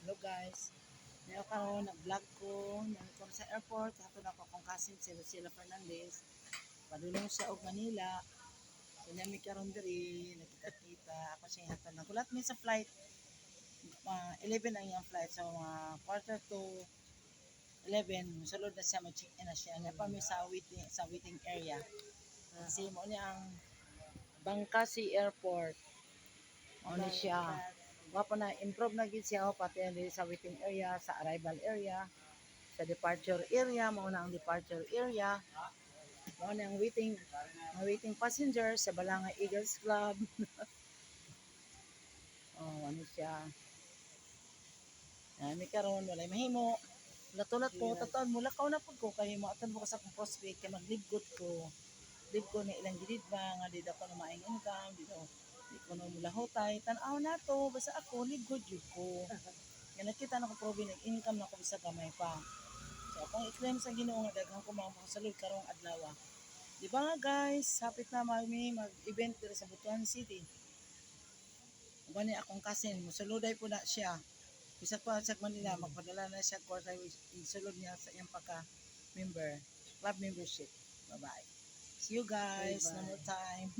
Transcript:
Hello guys. Ngayon karon nag-vlog ko nandito sa airport. Hatun ako kong cousin si Lucila Fernandez. Padulong sa og Manila. So nami karon diri nakita-kita ako siya hatun. Nagulat mi sa flight. 11 ang iyang flight. So quarter to 11 sulod na siya mag-check-in na siya. Nya pa mi sa waiting area. Kasi mo niya ang Bangkasi Airport. Mao ni siya. Wapo na improve na gid siya pati diri sa waiting area, sa arrival area, sa departure area, mao na ang departure area. Mao na ang waiting passenger sa Balanga Eagles Club. Oh, ano siya. Ani karon walay mahimo. Latulad ko, tataon mo lakaw na pud ko kay moatan mo ko sa akong prospect kay maglibgot ko. Lib ko ni ilang gilid ba nga di ako na maing income, di ko na mulahotay. Tan-aw na to, basta ako libgod jud ko. Nga nakita na ko probe nag-income na ko bisa gamay pa. So akong i-claim sa Ginoo nga daghang ko makasalud karong adlaw. Di ba nga guys, hapit na mag-event diri sa Butuan City. Uban ni akong cousin, musuluday po na siya. Bisag pa sa Manila, magpadala na siya kwarta isulod niya sa iyang pagka-member, club membership. Bye-bye. See you guys, no more time.